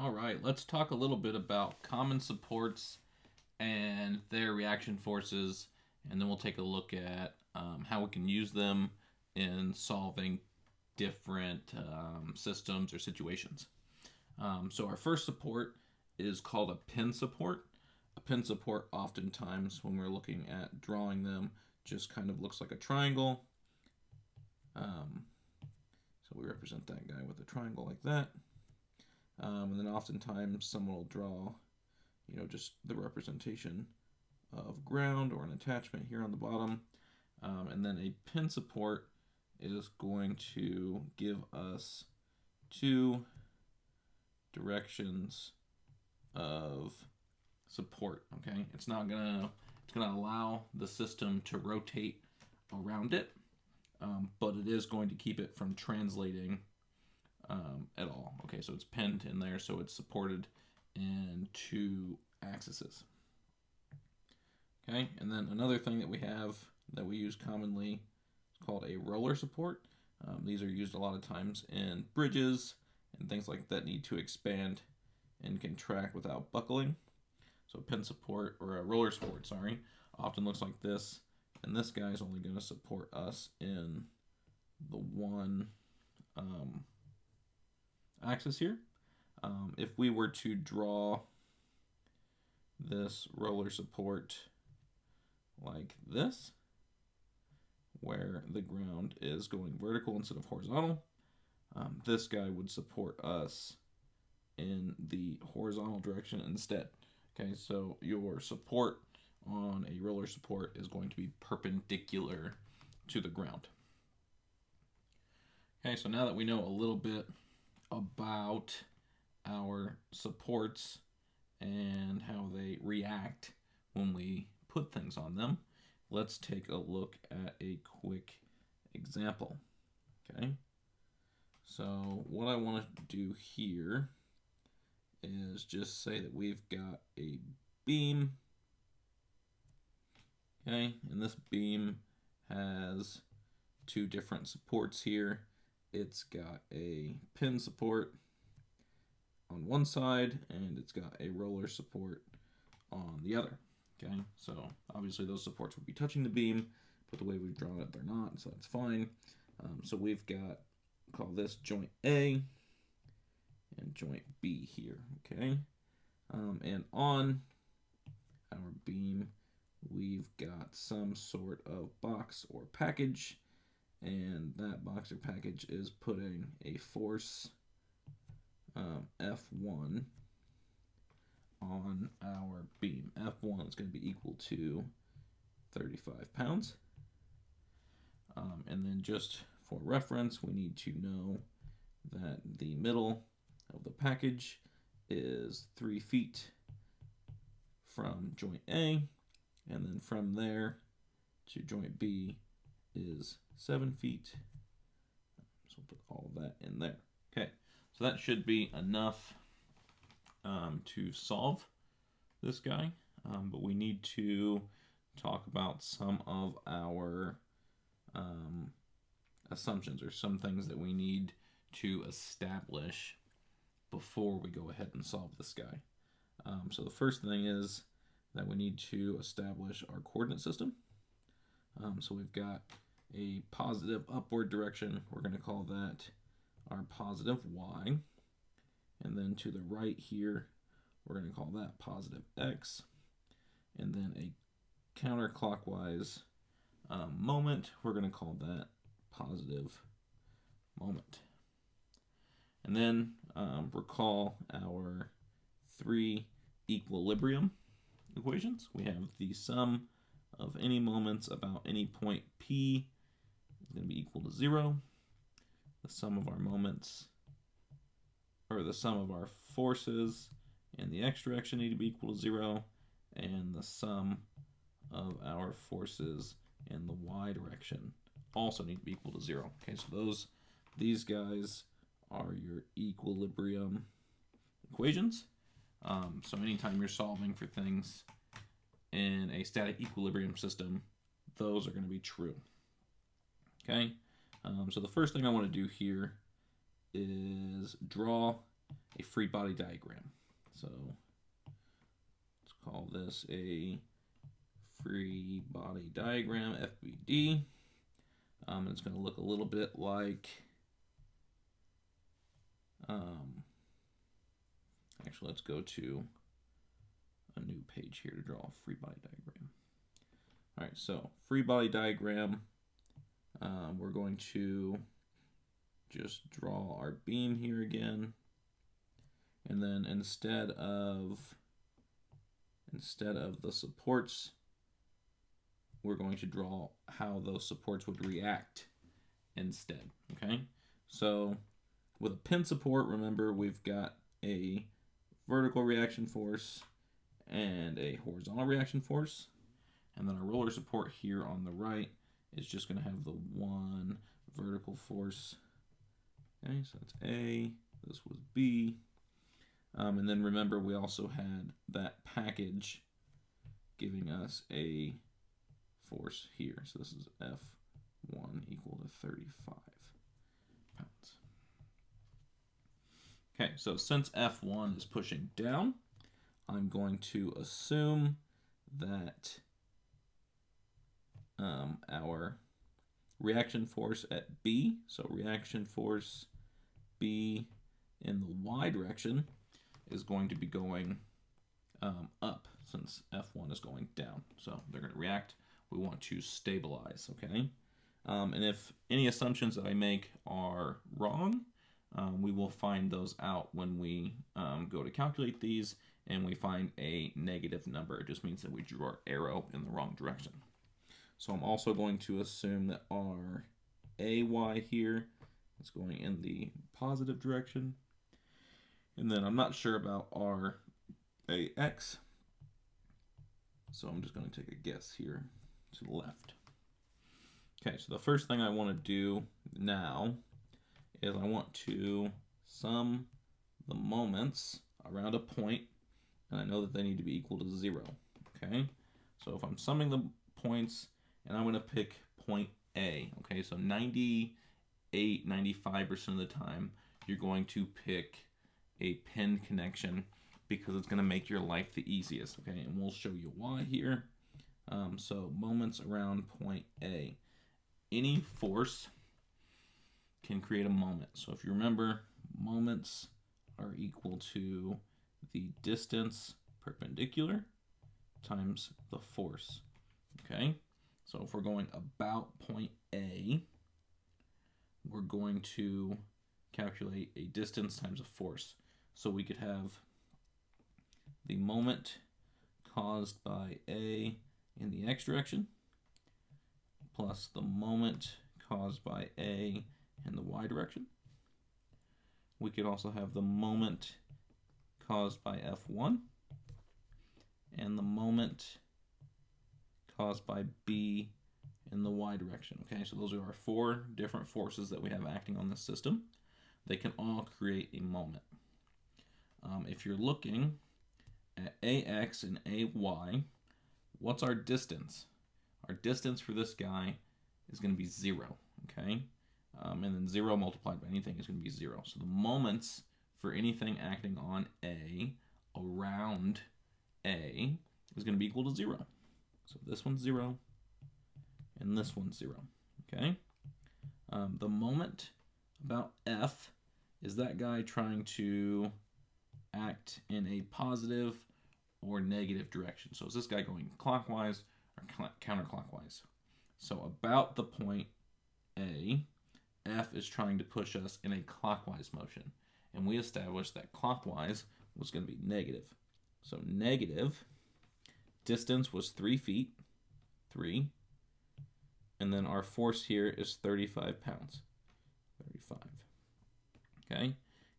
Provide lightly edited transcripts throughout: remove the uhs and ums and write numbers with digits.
All right, let's talk a little bit about common supports and their reaction forces, and then we'll take a look at how we can use them in solving different systems or situations. So our first support is called a pin support. A pin support, oftentimes when we're looking at drawing them, just kind of looks like a triangle. So we represent that guy with a triangle like that. And then oftentimes someone will draw, just the representation of ground or an attachment here on the bottom. And then a pin support is going to give us two directions of support. Okay, it's gonna allow the system to rotate around it, but it is going to keep it from translating at all. Okay, so it's pinned in there, so it's supported in two axes. Okay, and then another thing that we have that we use commonly is called a roller support. These are used a lot of times in bridges and things like that need to expand and contract without buckling. So a pin support, or a roller support, often looks like this, and this guy is only going to support us in the one axis here. If we were to draw this roller support like this, where the ground is going vertical instead of horizontal, this guy would support us in the horizontal direction instead. Okay, so your support on a roller support is going to be perpendicular to the ground. Okay, so now that we know a little bit about our supports and how they react when we put things on them, let's take a look at a quick example. Okay, so what I want to do here is just say that we've got a beam. Okay, and this beam has two different supports here. It's got a pin support on one side, and it's got a roller support on the other. Okay, so obviously those supports would be touching the beam, but the way we've drawn it, they're not, so that's fine. So we've got, call this joint A and joint B here, okay? And on our beam, we've got some sort of box or package, and that box or package is putting a force F1 on our beam. F1 is going to be equal to 35 pounds. And then just for reference, we need to know that the middle of the package is 3 feet from joint A, and then from there to joint B is 7 feet. So we'll put all of that in there. Okay, so that should be enough to solve this guy, but we need to talk about some of our assumptions, or some things that we need to establish before we go ahead and solve this guy. So the first thing is that we need to establish our coordinate system. So we've got a positive upward direction. We're going to call that our positive y. And then to the right here, we're going to call that positive x. And then a counterclockwise moment, we're going to call that positive moment. And then recall our three equilibrium equations. We have the sum of any moments about any point P is going to be equal to 0. The sum of our moments, or the sum of our forces in the x direction, need to be equal to 0. And the sum of our forces in the y direction also need to be equal to 0. Okay, so these guys are your equilibrium equations. So anytime you're solving for things in a static equilibrium system, those are going to be true. Okay, so the first thing I want to do here is draw a free body diagram. So let's call this a free body diagram, FBD. And it's going to look a little bit like, actually, let's go to a new page here to draw a free body diagram. All right, so free body diagram, we're going to just draw our beam here again. And then instead of the supports, we're going to draw how those supports would react instead, okay? So with a pin support, remember we've got a vertical reaction force and a horizontal reaction force. And then our roller support here on the right is just going to have the one vertical force. Okay, so that's A, this was B. And then remember we also had that package giving us a force here. So this is F1 equal to 35 pounds. Okay, so since F1 is pushing down, I'm going to assume that our reaction force at B, so reaction force B in the y direction, is going to be going up since F1 is going down. So they're going to react. We want to stabilize, okay? And if any assumptions that I make are wrong, we will find those out when we go to calculate these and we find a negative number. It just means that we drew our arrow in the wrong direction. So I'm also going to assume that our AY here is going in the positive direction. And then I'm not sure about our AX. So I'm just going to take a guess here to the left. Okay, so the first thing I want to do now is I want to sum the moments around a point, and I know that they need to be equal to 0. Okay, so if I'm summing the points, and I'm going to pick point A. Okay, so 98, 95% of the time, you're going to pick a pin connection because it's going to make your life the easiest. Okay, and we'll show you why here. So moments around point A. Any force can create a moment. So if you remember, moments are equal to the distance perpendicular times the force. Okay, so if we're going about point A, we're going to calculate a distance times a force. So we could have the moment caused by A in the x direction plus the moment caused by A in the y direction. We could also have the moment caused by F1 and the moment caused by B in the y direction. Okay, so those are our 4 different forces that we have acting on this system. They can all create a moment. If you're looking at AX and AY, what's our distance? Our distance for this guy is going to be 0, okay? And then 0 multiplied by anything is going to be 0. So the moments for anything acting on A around A is going to be equal to 0. So this one's 0, and this one's 0, okay? The moment about F is that guy trying to act in a positive or negative direction. So is this guy going clockwise or counterclockwise? So about the point A, F is trying to push us in a clockwise motion. And we established that clockwise was going to be negative. So negative, distance was 3 feet, 3. And then our force here is 35 pounds, 35. Okay,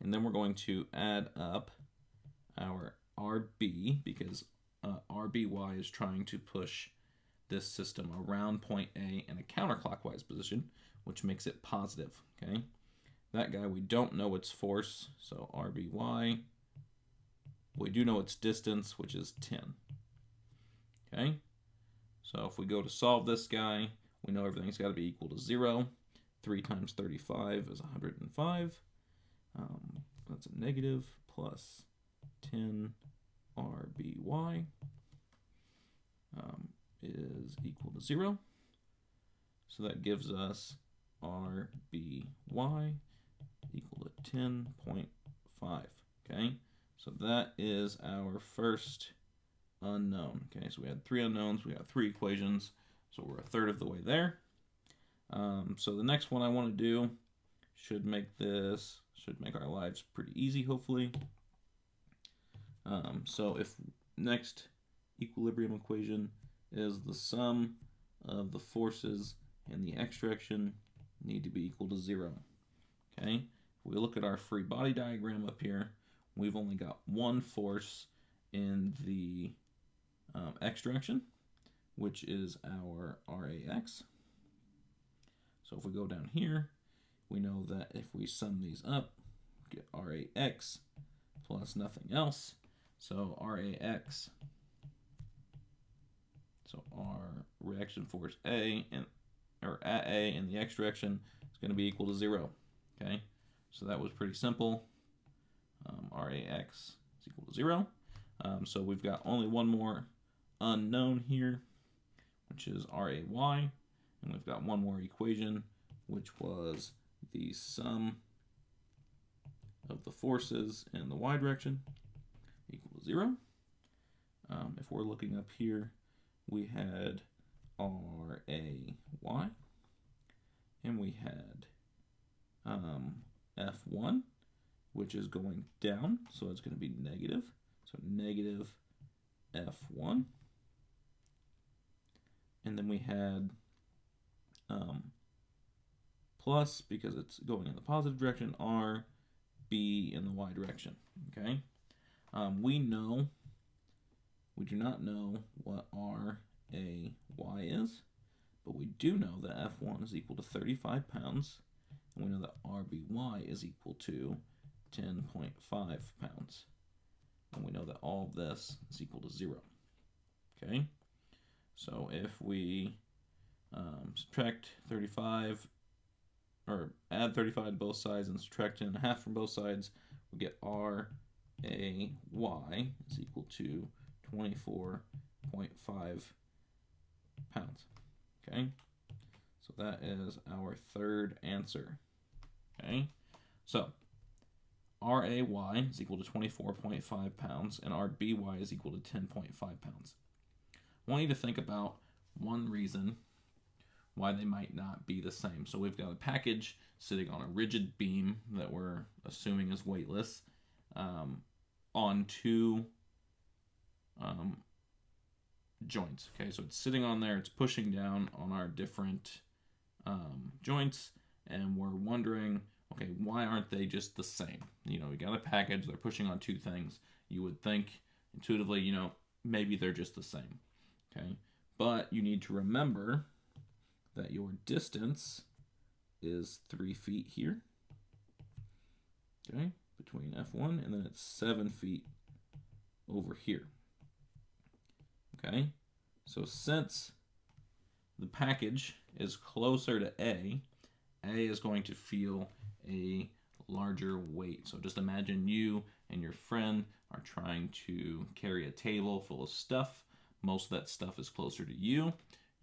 and then we're going to add up our RB because RBY is trying to push this system around point A in a counterclockwise position, which makes it positive, okay? That guy, we don't know its force, so RBY. We do know its distance, which is 10, okay? So if we go to solve this guy, we know everything's got to be equal to 0. 3 times 35 is 105. That's a negative, plus 10 RBY is equal to 0. So that gives us RBY equal to 10.5. Okay, so that is our first unknown. Okay, so we had 3 unknowns, we got 3 equations, so we're a third of the way there. So the next one I want to do should make our lives pretty easy, hopefully. So if next equilibrium equation is the sum of the forces in the x direction need to be equal to 0. Okay, if we look at our free body diagram up here, we've only got one force in the x direction, which is our RAX. So if we go down here, we know that if we sum these up, we get RAX plus nothing else. So RAX, so our reaction force at A in the x direction is going to be equal to 0. Okay, so that was pretty simple. RAX is equal to 0. So we've got only one more unknown here, which is RAY, and we've got one more equation, which was the sum of the forces in the y direction equal to 0. If we're looking up here, we had RAY, and we had F1, which is going down, so it's going to be negative. So negative F1. And then we had plus, because it's going in the positive direction, R, B in the y direction. Okay. We do not know what RAY is, but we do know that F1 is equal to 35 pounds, and we know that RBY is equal to 10.5 pounds. And we know that all of this is equal to 0. Okay, so if we subtract 35, or add 35 to both sides and subtract 10.5 from both sides, we get RAY is equal to 24.5 pounds. Okay, so that is our third answer. Okay, so RAY is equal to 24.5 pounds and RBY is equal to 10.5 pounds. I want you to think about one reason why they might not be the same. So we've got a package sitting on a rigid beam that we're assuming is weightless on 2 joints. Okay, so it's sitting on there, it's pushing down on our different joints, and we're wondering, okay, why aren't they just the same? You know, we got a package, they're pushing on 2 things. You would think intuitively, you know, maybe they're just the same. Okay, but you need to remember that your distance is 3 feet here. Okay, between F1, and then it's 7 feet over here. Okay, so since the package is closer to A is going to feel a larger weight. So just imagine you and your friend are trying to carry a table full of stuff. Most of that stuff is closer to you.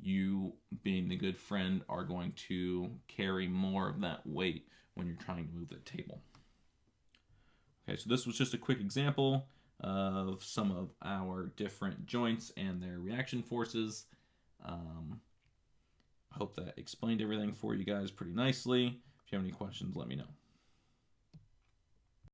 You, being the good friend, are going to carry more of that weight when you're trying to move the table. Okay, so this was just a quick example of some of our different joints and their reaction forces. I hope that explained everything for you guys pretty nicely. If you have any questions, let me know.